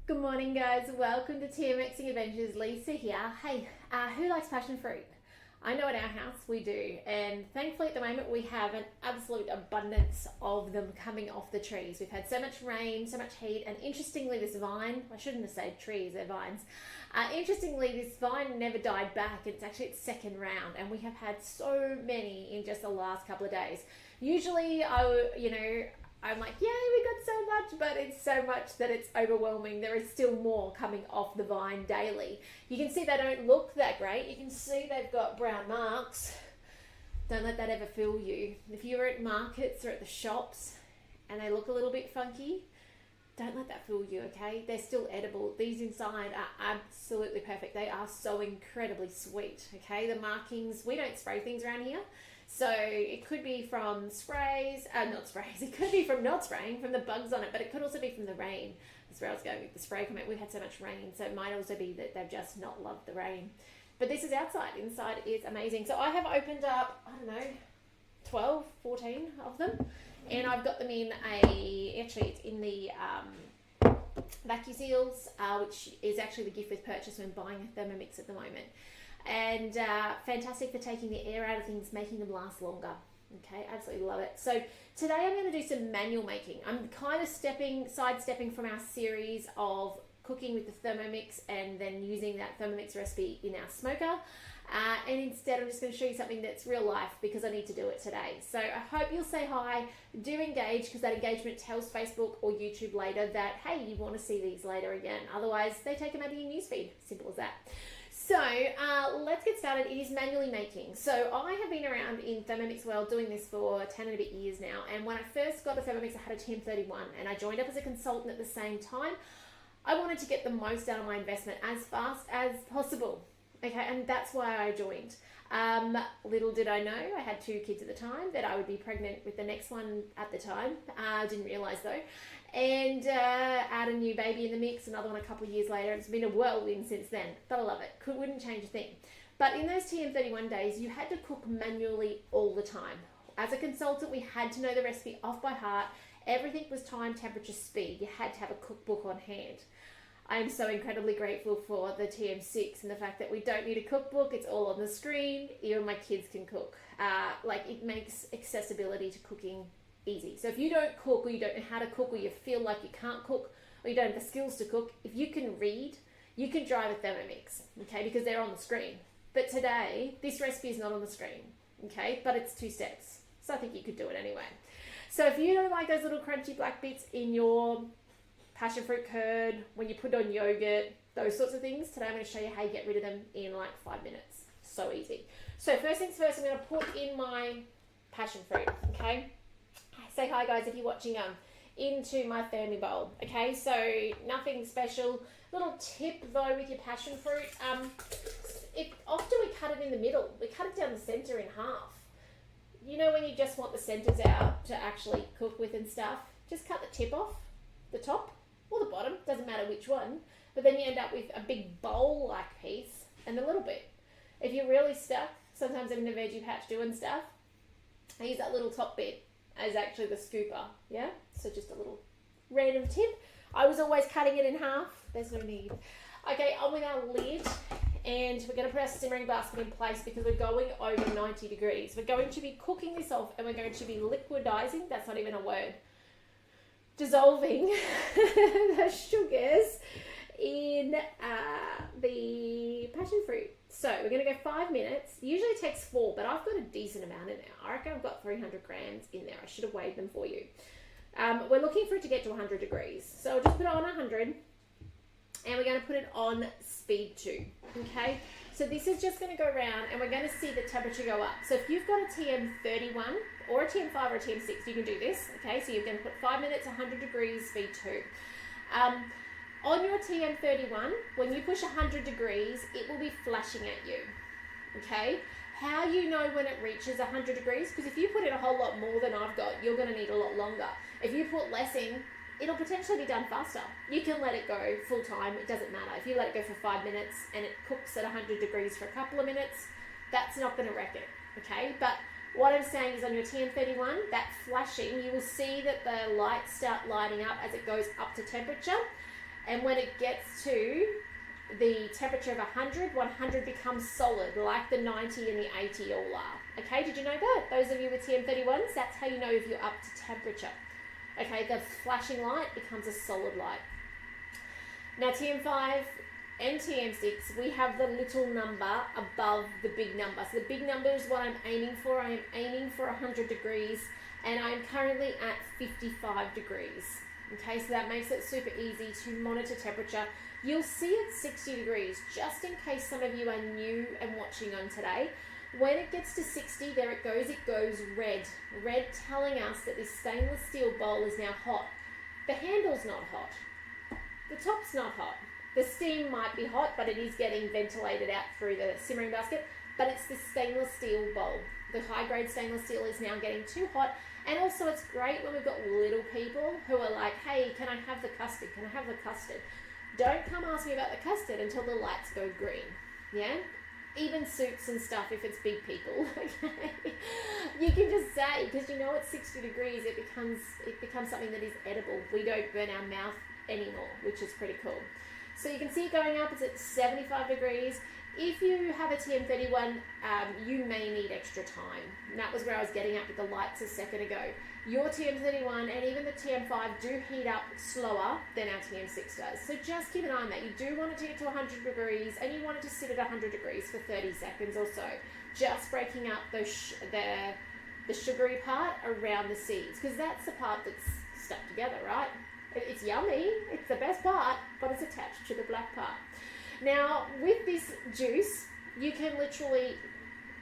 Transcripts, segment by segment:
Good morning, guys. Welcome to Thermomixing Adventures. Lisa here. Hey, who likes passion fruit? I know at our house we do, and thankfully at the moment we have an absolute abundance of them coming off the trees. We've had so much rain, so much heat, and interestingly, this vine, I shouldn't have said trees, they're vines. Interestingly, this vine never died back. It's actually its second round, and we have had so many in just the last couple of days. Usually, I'm like, yay, we got so much, but it's so much that it's overwhelming. There is still more coming off the vine daily. You can see they don't look that great. You can see they've got brown marks. Don't let that ever fool you. If you're at markets or at the shops and they look a little bit funky, don't let that fool you, okay? They're still edible. These inside are absolutely perfect. They are so incredibly sweet, okay? The markings, we don't spray things around here. So it could be from it could be from not spraying, from the bugs on it, but it could also be from the rain. That's where I was going with the spray comment. We've had so much rain, so it might also be that they've just not loved the rain. But this is outside. Inside is amazing. So I have opened up, 12, 14 of them, and I've got them in it's in the vacuum seals, which is actually the gift with purchase when buying a Thermomix at the moment. And fantastic for taking the air out of things, making them last longer. Okay, absolutely love it. So today I'm going to do some manual making. I'm kind of sidestepping from our series of cooking with the Thermomix and then using that Thermomix recipe in our smoker. And instead I'm just going to show you something that's real life because I need to do it today. So I hope you'll say hi, do engage, because that engagement tells Facebook or YouTube later that, hey, you want to see these later again. Otherwise, they take them out of your newsfeed. Simple as that. So let's get started. It is manually making. So I have been around in Thermomix world doing this for 10 and a bit years now. And when I first got a Thermomix, I had a TM31 and I joined up as a consultant at the same time. I wanted to get the most out of my investment as fast as possible. Okay, and that's why I joined. Little did I know, I had 2 kids at the time, that I would be pregnant with the next one at the time. Didn't realise though. And add a new baby in the mix, another one a couple of years later. It's been a whirlwind since then, but I love it. Wouldn't change a thing. But in those TM31 days, you had to cook manually all the time. As a consultant, we had to know the recipe off by heart. Everything was time, temperature, speed. You had to have a cookbook on hand. I am so incredibly grateful for the TM6 and the fact that we don't need a cookbook. It's all on the screen. Even my kids can cook. It makes accessibility to cooking easy. So if you don't cook, or you don't know how to cook, or you feel like you can't cook, or you don't have the skills to cook, if you can read, you can drive a Thermomix, okay, because they're on the screen. But today, this recipe is not on the screen, okay, but it's 2 steps. So I think you could do it anyway. So if you don't like those little crunchy black bits in your passion fruit curd, when you put on yogurt, those sorts of things, today I'm going to show you how you get rid of them in like 5 minutes. So easy. So first things first, I'm going to put in my passion fruit, okay? Say hi guys if you're watching into my thermi bowl. Okay, so nothing special. Little tip though with your passion fruit, often we cut it in the middle. We cut it down the center in half. You know when you just want the centers out to actually cook with and stuff, just cut the tip off, the top or the bottom, doesn't matter which one, but then you end up with a big bowl like piece and a little bit. If you're really stuck, sometimes I'm in the veggie patch doing stuff, I use that little top bit as actually the scooper, yeah? So just a little random tip. I was always cutting it in half. There's no need. Okay, on with our lid, and we're going to put our simmering basket in place because we're going over 90 degrees. We're going to be cooking this off, and we're going to be liquidizing, that's not even a word, dissolving the sugars in the passion fruit. So we're going to go 5 minutes. Usually it takes 4, but I've got a decent amount in there. I reckon I've got 300 grams in there. I should have weighed them for you. We're looking for it to get to 100 degrees. So I'll just put it on 100 and we're going to put it on speed 2. Okay, so this is just going to go around and we're going to see the temperature go up. So if you've got a TM31 or a TM5 or a TM6, you can do this. Okay, so you're going to put 5 minutes, 100 degrees, speed 2. On your TM31, when you push 100 degrees, it will be flashing at you, okay? How you know when it reaches 100 degrees? Because if you put in a whole lot more than I've got, you're going to need a lot longer. If you put less in, it'll potentially be done faster. You can let it go full time, it doesn't matter. If you let it go for 5 minutes and it cooks at 100 degrees for a couple of minutes, that's not going to wreck it, okay? But what I'm saying is on your TM31, that flashing, you will see that the lights start lighting up as it goes up to temperature. And when it gets to the temperature of 100, 100 becomes solid, like the 90 and the 80 all are. Okay, did you know that? Those of you with TM31s, that's how you know if you're up to temperature. Okay, the flashing light becomes a solid light. Now TM5 and TM6, we have the little number above the big number. So the big number is what I'm aiming for. I am aiming for 100 degrees, and I'm currently at 55 degrees. Okay, so that makes it super easy to monitor temperature. You'll see it's 60 degrees, just in case some of you are new and watching on today. When it gets to 60, there it goes red. Red telling us that this stainless steel bowl is now hot. The handle's not hot. The top's not hot. The steam might be hot, but it is getting ventilated out through the simmering basket, but it's the stainless steel bowl. The high-grade stainless steel is now getting too hot. And also it's great when we've got little people who are like, hey, can I have the custard? Can I have the custard? Don't come ask me about the custard until the lights go green, yeah? Even soups and stuff, if it's big people, okay? You can just say, because you know it's 60 degrees, it becomes something that is edible. We don't burn our mouth anymore, which is pretty cool. So you can see it going up, it's at 75 degrees. If you have a TM31, you may need extra time. And that was where I was getting at with the lights a second ago. Your TM31 and even the TM5 do heat up slower than our TM6 does. So just keep an eye on that. You do want it to get to 100 degrees and you want it to sit at 100 degrees for 30 seconds or so. Just breaking up those the sugary part around the seeds, because that's the part that's stuck together, right? It's yummy, it's the best part, but it's attached to the black part. Now, with this juice, you can literally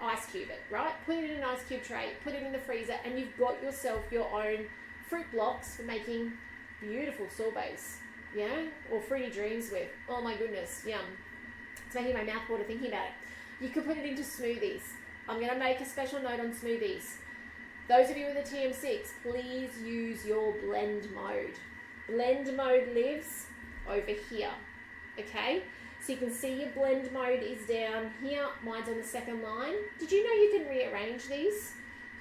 ice cube it, right? Put it in an ice cube tray, put it in the freezer, and you've got yourself your own fruit blocks for making beautiful sorbets, yeah? Or fruity dreams with. Oh my goodness, yum. It's making my mouth water thinking about it. You could put it into smoothies. I'm going to make a special note on smoothies. Those of you with a TM6, please use your blend mode. Blend mode lives over here, okay? So you can see your blend mode is down here. Mine's on the second line. Did you know you can rearrange these?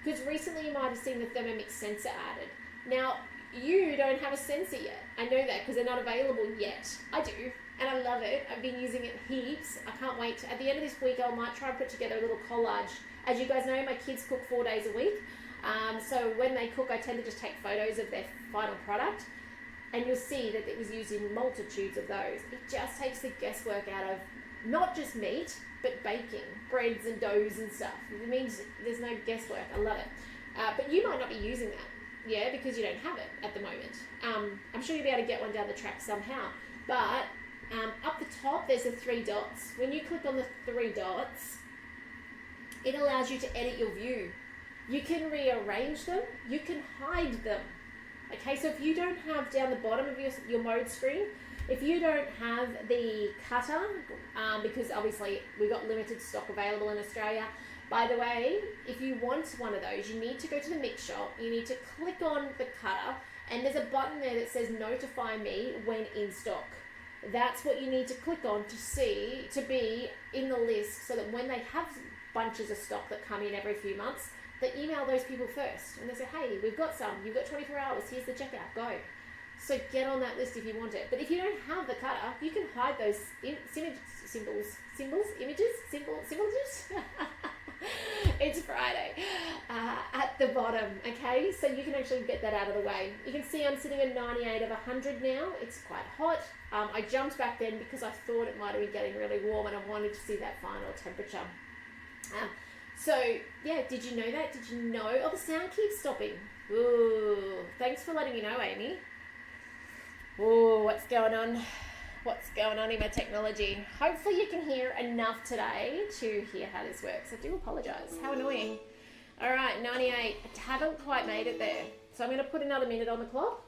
Because recently you might have seen the Thermomix sensor added. Now, you don't have a sensor yet. I know that because they're not available yet. I do, and I love it. I've been using it heaps. I can't wait. At the end of this week, I might try and put together a little collage. As you guys know, my kids cook 4 days a week. So when they cook, I tend to just take photos of their final product. And you'll see that it was used in multitudes of those. It just takes the guesswork out of not just meat, but baking, breads and doughs and stuff. It means there's no guesswork. I love it. But you might not be using that, yeah, because you don't have it at the moment. I'm sure you'll be able to get one down the track somehow. But up the top, there's the 3 dots. When you click on the 3 dots, it allows you to edit your view. You can rearrange them. You can hide them. Okay, so if you don't have down the bottom of your mode screen, if you don't have the cutter, because obviously we've got limited stock available in Australia. By the way, if you want one of those, you need to go to the mix shop, you need to click on the cutter, and there's a button there that says notify me when in stock. That's what you need to click on to be in the list, so that when they have bunches of stock that come in every few months, they email those people first and they say, hey, we've got some, you've got 24 hours, here's the checkout, go. So get on that list if you want it. But if you don't have the cutter, you can hide those symbols. It's Friday at the bottom, okay? So you can actually get that out of the way. You can see I'm sitting at 98 of 100 now. It's quite hot. I jumped back then because I thought it might have been getting really warm and I wanted to see that final temperature. So, yeah, did you know that? Did you know? Oh, the sound keeps stopping. Ooh, thanks for letting me know, Amy. Ooh, what's going on? What's going on in my technology? Hopefully you can hear enough today to hear how this works. I do apologise. How annoying. All right, 98. I haven't quite made it there. So I'm going to put another minute on the clock.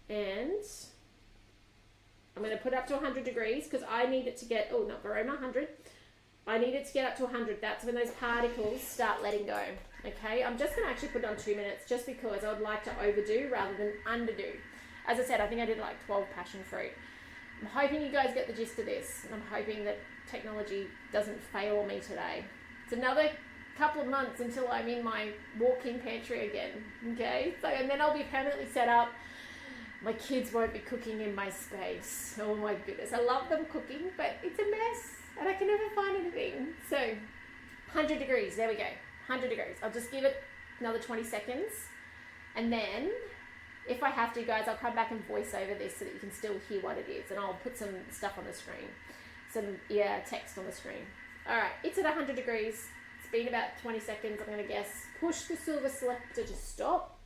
And I'm going to put it up to 100 degrees because I need it to get, oh, not Varoma, 100. I need it to get up to 100. That's when those particles start letting go. Okay, I'm just going to actually put it on 2 minutes just because I would like to overdo rather than underdo. As I said, I think I did like 12 passion fruit. I'm hoping you guys get the gist of this, and I'm hoping that technology doesn't fail me today. It's another couple of months until I'm in my walk-in pantry again. Okay, so and then I'll be permanently set up. My kids won't be cooking in my space. Oh my goodness. I love them cooking, but it's a mess and I can never find anything. So 100 degrees, there we go. 100 degrees. I'll just give it another 20 seconds. And then if I have to, guys, I'll come back and voice over this so that you can still hear what it is. And I'll put some stuff on the screen. Text on the screen. All right, it's at 100 degrees. It's been about 20 seconds, I'm going to guess. Push the silver selector to stop.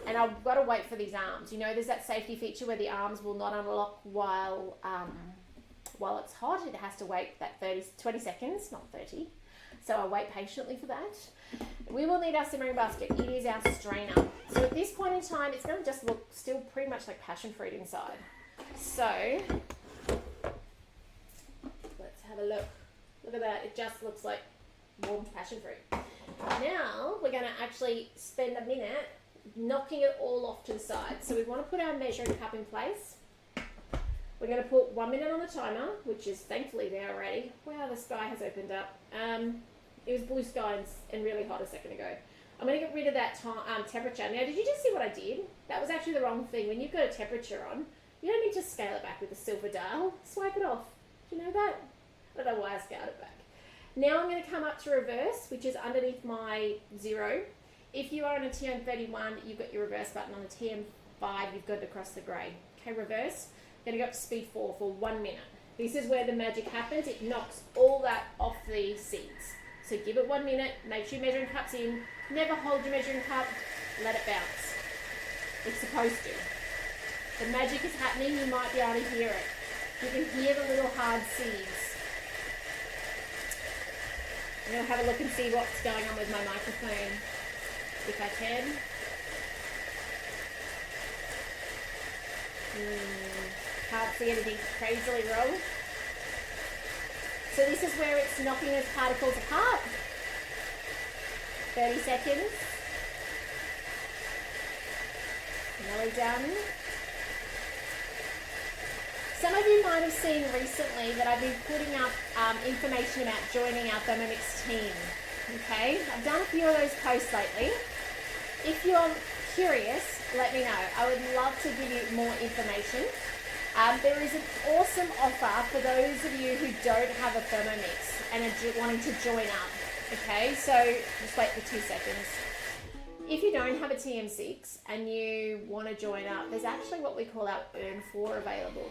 And I've got to wait for these arms. You know, there's that safety feature where the arms will not unlock while it's hot. It has to wait that 20 seconds, not 30. So I'll wait patiently for that. We will need our simmering basket. It is our strainer. So at this point in time, it's going to just look still pretty much like passion fruit inside. So let's have a look. Look at that. It just looks like warmed passion fruit. Now we're going to actually spend a minute knocking it all off to the side. So we want to put our measuring cup in place. We're going to put 1 minute on the timer, which is thankfully there already. Wow, the sky has opened up. It was blue sky and really hot a second ago. I'm going to get rid of that temperature. Now, did you just see what I did? That was actually the wrong thing. When you've got a temperature on, you don't need to scale it back with a silver dial. Swipe it off. Do you know that? I don't know why I scaled it back. Now I'm going to come up to reverse, which is underneath my 0. If you are on a TM31, you've got your reverse button. On a TM5, you've got it across the grey. Okay, reverse. Going to go up to speed 4 for 1 minute. This is where the magic happens. It knocks all that off the seeds. So give it 1 minute. Make sure your measuring cup's in. Never hold your measuring cup. Let it bounce. It's supposed to. The magic is happening. You might be able to hear it. You can hear the little hard seeds. I'm going to have a look and see what's going on with my microphone, if I can. Can't see anything crazily wrong. So this is where it's knocking those particles apart. 30 seconds. Nearly done. Some of you might have seen recently that I've been putting up information about joining our Thermomix team. Okay, I've done a few of those posts lately. If you're curious, let me know. I would love to give you more information. There is an awesome offer for those of you who don't have a Thermomix and are wanting to join up. Okay, so just wait for 2 seconds. If you don't have a TM6 and you want to join up, there's actually what we call our Earn For available.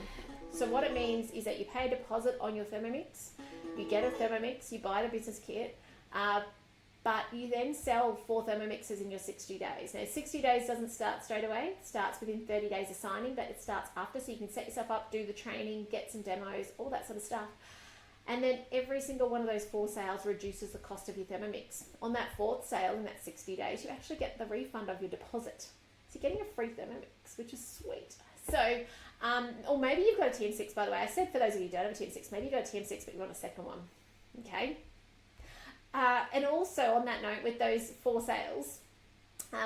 So what it means is that you pay a deposit on your Thermomix, you get a Thermomix, you buy the business kit, but you then sell 4 Thermomixes in your 60 days. Now, 60 days doesn't start straight away. It starts within 30 days of signing, but it starts after, so you can set yourself up, do the training, get some demos, all that sort of stuff. And then every single one of those 4 sales reduces the cost of your Thermomix. On that 4th sale in that 60 days, you actually get the refund of your deposit. So you're getting a free Thermomix, which is sweet. So, or maybe you've got a TM6, by the way. I said for those of you who don't have a TM6, maybe you've got a TM6, but you want a second one. Okay? And also on that note, with those 4 sales,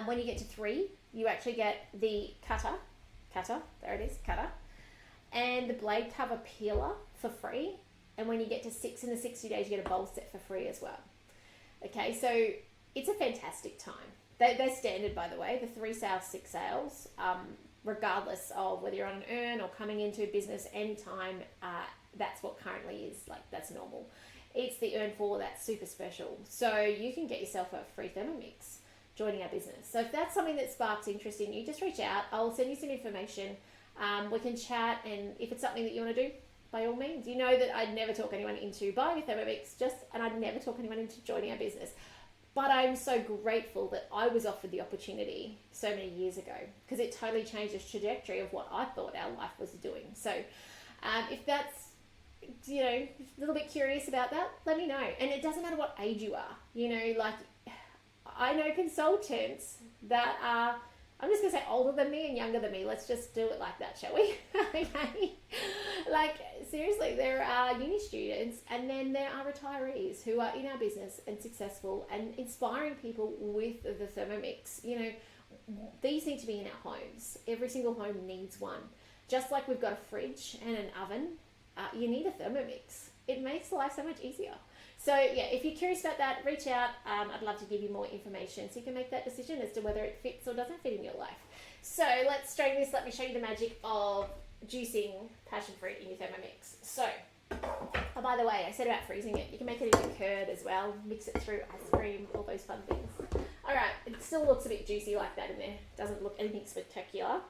when you get to 3, you actually get the cutter, there it is, cutter, and the blade cover peeler for free. And when you get to 6 in the 60 days, you get a bowl set for free as well. Okay, so it's a fantastic time. They're standard, by the way, the 3 sales, 6 sales, regardless of whether you're on an earn or coming into business anytime, that's what currently is, like, that's normal. It's the Earn For that's super special. So you can get yourself a free Thermomix joining our business. So if that's something that sparks interest in you, just reach out. I'll send you some information. We can chat, and if it's something that you want to do, by all means. You know that I'd never talk anyone into buying a Thermomix, and I'd never talk anyone into joining our business. But I'm so grateful that I was offered the opportunity so many years ago, because it totally changed the trajectory of what I thought our life was doing. So if that's, you know, a little bit curious about that, let me know. And it doesn't matter what age you are. You know, like, I know consultants that are, I'm just going to say older than me and younger than me. Let's just do it like that, shall we? Okay. Like, seriously, there are uni students, and then there are retirees who are in our business and successful and inspiring people with the Thermomix. You know, these need to be in our homes. Every single home needs one. Just like we've got a fridge and an oven, you need a Thermomix. It makes life so much easier. So yeah, if you're curious about that, reach out. I'd love to give you more information so you can make that decision as to whether it fits or doesn't fit in your life. So let's strain this. Let me show you the magic of juicing passion fruit in your Thermomix. So, oh, by the way, I said about freezing it. You can make it into curd as well. Mix it through ice cream, all those fun things. All right, it still looks a bit juicy like that in there. Doesn't look anything spectacular.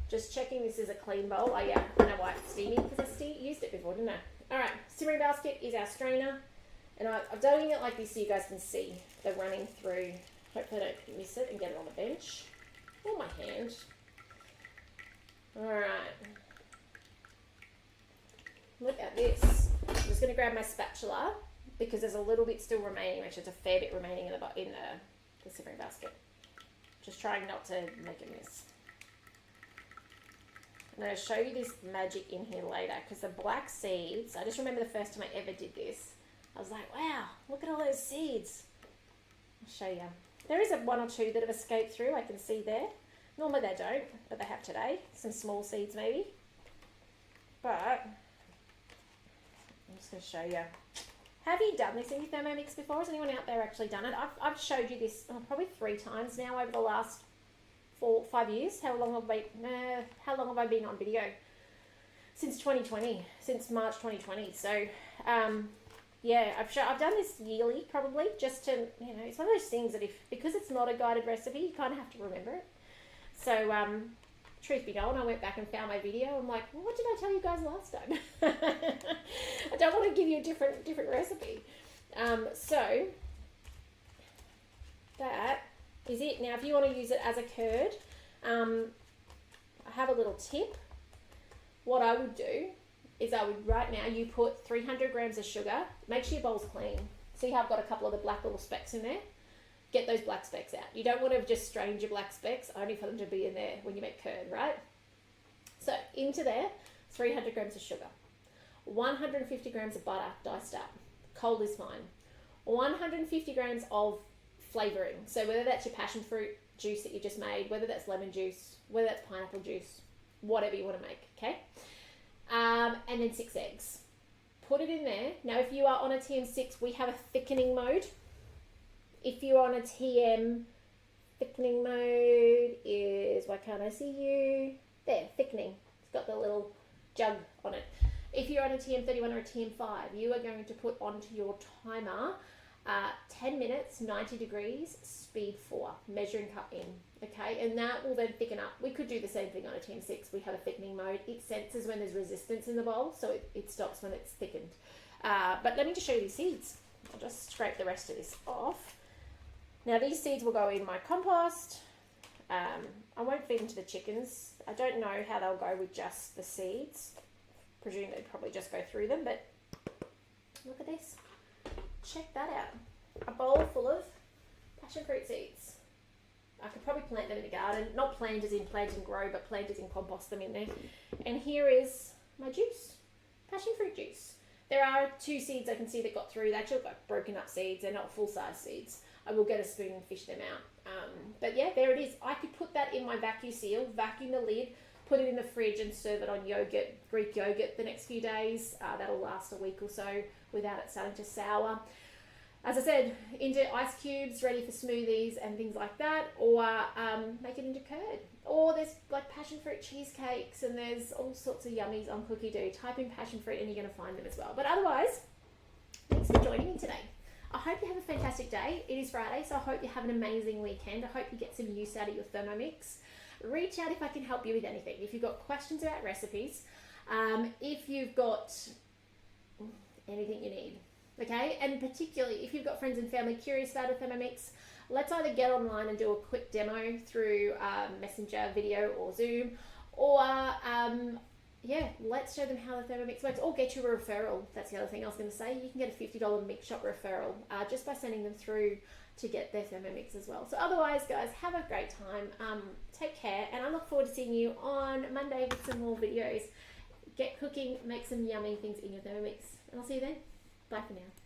Just checking this is a clean bowl. Oh yeah, I know why it's steamy because I used it before, didn't I? All right, simmering basket is our strainer. And I'm doing it like this so you guys can see the running through. Hopefully I don't miss it and get it on the bench. Or my hand. Alright. Look at this. I'm just going to grab my spatula because there's a little bit still remaining. Actually, there's a fair bit remaining in the simmering basket. Just trying not to make a mess. I'm going to show you this magic in here later because the black seeds, I just remember the first time I ever did this. I was like, wow, look at all those seeds. I'll show you. There is one or two that have escaped through, I can see there. Normally they don't, but they have today. Some small seeds maybe. But, I'm just going to show you. Have you done this in your Thermomix before? Has anyone out there actually done it? I've showed you this probably 3 times now over the last 4-5 years. How long have I been on video? Since 2020, since March 2020. So, yeah, I've done this yearly probably just to, it's one of those things that because it's not a guided recipe, you kind of have to remember it. So, truth be known, I went back and found my video. I'm like, well, what did I tell you guys last time? I don't want to give you a different recipe. So, that is it. Now, if you want to use it as a curd, I have a little tip. What I would do is right now you put 300 grams of sugar. Make sure your bowl's clean. See how I've got a couple of the black little specks in there? Get those black specks out. You don't want to just strain your black specks, only for them to be in there when you make curd, right? So into there, 300 grams of sugar, 150 grams of butter diced up. Cold is fine. 150 grams of flavouring. So whether that's your passion fruit juice that you just made, whether that's lemon juice, whether that's pineapple juice, whatever you want to make, okay? And then 6 eggs. Put it in there. Now, if you are on a TM6, we have a thickening mode. If you're on a TM, thickening mode is, why can't I see you? There, thickening. It's got the little jug on it. If you're on a TM31 or a TM5, you are going to put onto your timer 10 minutes, 90 degrees, speed 4, measuring cup in, okay? And that will then thicken up. We could do the same thing on a TM6. We have a thickening mode. It senses when there's resistance in the bowl, so it stops when it's thickened. But let me just show you the seeds. I'll just scrape the rest of this off. Now, these seeds will go in my compost. I won't feed them to the chickens. I don't know how they'll go with just the seeds. Presume they'd probably just go through them, but look at this. Check that out. A bowl full of passion fruit seeds. I could probably plant them in the garden. Not plant as in plant and grow, but plant as in compost them in there. And here is my juice. Passion fruit juice. There are 2 seeds I can see that got through. They actually look like broken up seeds. They're not full-size seeds. I will get a spoon and fish them out. But yeah, there it is. I could put that in my vacuum seal, vacuum the lid, put it in the fridge and serve it on yogurt, Greek yogurt the next few days. That'll last a week or so without it starting to sour. As I said, into ice cubes, ready for smoothies and things like that, or make it into curd. Or there's like passion fruit cheesecakes and there's all sorts of yummies on Cookie Dough. Type in passion fruit and you're going to find them as well. But otherwise, thanks for joining me today. I hope you have a fantastic day. It is Friday, so I hope you have an amazing weekend. I hope you get some use out of your Thermomix. Reach out if I can help you with anything. If you've got questions about recipes, if you've got anything you need, okay? And particularly if you've got friends and family curious about a Thermomix, let's either get online and do a quick demo through Messenger, video or Zoom, or yeah, let's show them how the Thermomix works, or get you a referral. That's the other thing I was going to say. You can get a $50 Mix Shop referral just by sending them through to get their Thermomix as well. So otherwise, guys, have a great time. Take care, and I look forward to seeing you on Monday with some more videos. Get cooking, make some yummy things in your Thermomix, and I'll see you then. Bye for now.